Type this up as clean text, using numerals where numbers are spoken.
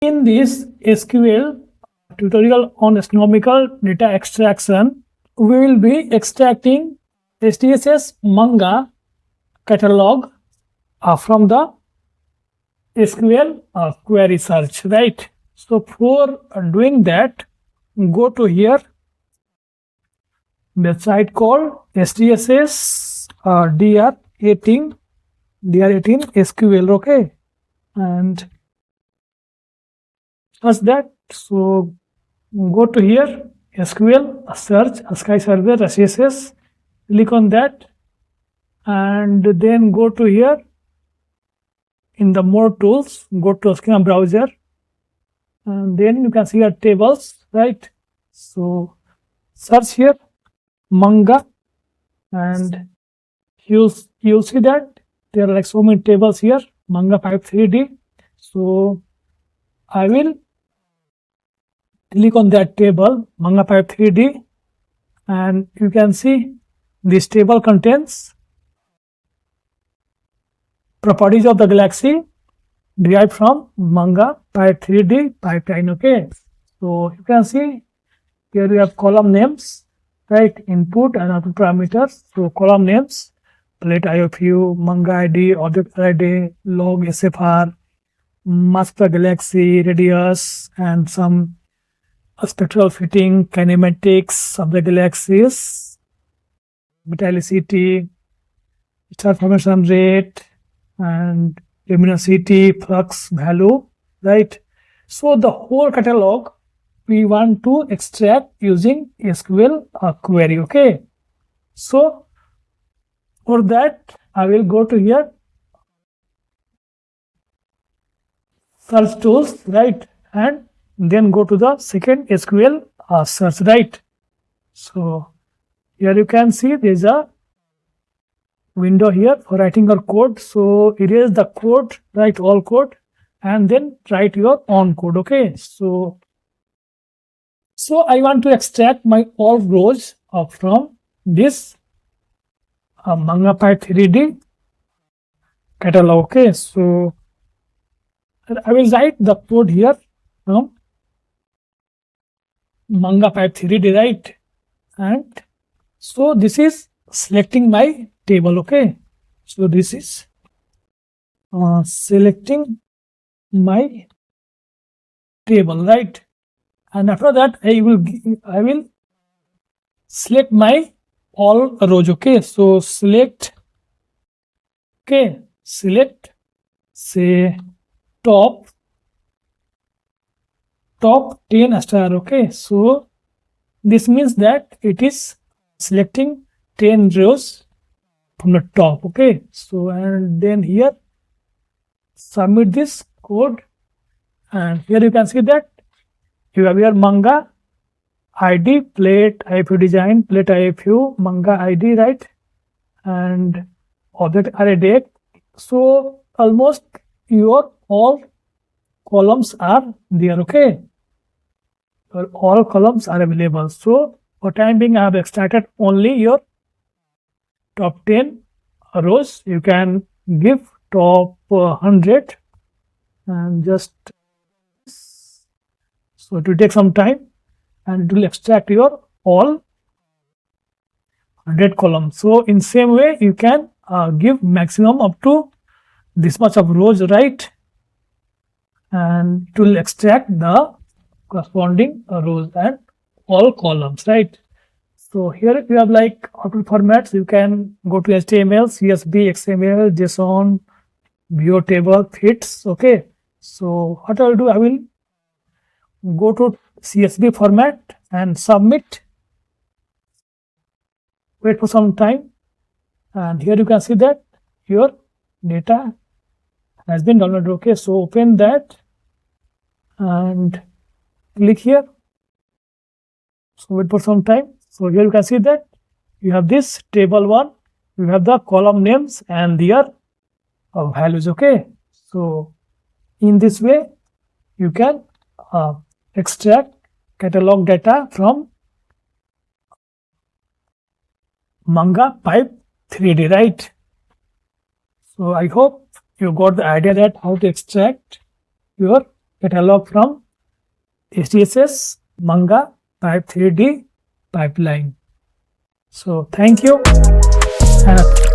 In this SQL tutorial on astronomical data extraction, we will be extracting SDSS MANGA catalog from the SQL query search, right? So for doing that, go to here, website called SDSS DR18 SQL, okay, and search that. So go to here, SQL search sky survey SDSS, click on that, and then go to here in the more tools, go to schema browser, and then you can see your tables, right? So search here MANGA, and you'll see that there are like so many tables here, MANGA pipe 3D. So I will click on that table, MANGA pipe 3D, and you can see this table contains properties of the galaxy derived from MANGA pipe 3D pipeline, okay. So you can see here we have column names, right, input and output parameters. So column names, plate IOFU, MANGA ID, object ID, log SFR, mass of the galaxy, radius, and some spectral fitting, kinematics of the galaxies, metallicity, star formation rate, and luminosity, flux value, right? So the whole catalog we want to extract using SQL query, okay. So for that I will go to here, search tools, right, and then go to the second SQL search, right. So here you can see there is a window here for writing your code. So erase the code, write all code, and then write your own code, okay. So I want to extract my all rows from this MANGA pipe 3D catalog, okay. So I will write the code here from MANGA pipe 3D, right, and so this is selecting my table, okay. So this is selecting my table, right, and after that I will select my all rows, okay. So select, okay, select say top 10 star, okay. So this means that it is selecting 10 rows from the top, okay. So and then here submit this code, and here you can see that you have your MANGA ID, plate IFU design, plate IFU, MANGA ID, right, and object array date. So almost your all columns are there, okay. All columns are available. So for time being I have extracted only your top 10 rows. You can give top 100 and just so it will take some time, and it will extract your all 100 columns. So in same way you can give maximum up to this much of rows, right, and it will extract the corresponding rows and all columns, right. So here you have like output formats. You can go to HTML, CSV, XML, JSON, view table, fits, okay. So what I will do, I will go to CSV format and submit, wait for some time, and here you can see that your data has been downloaded, okay. So open that and click here, so wait for some time. So here you can see that you have this table 1, you have the column names and their values, okay. So in this way you can extract catalog data from MANGA pipe 3D, right. So I hope you got the idea that how to extract your catalog from SDSS, MANGA, Type 3D pipeline. So thank you. And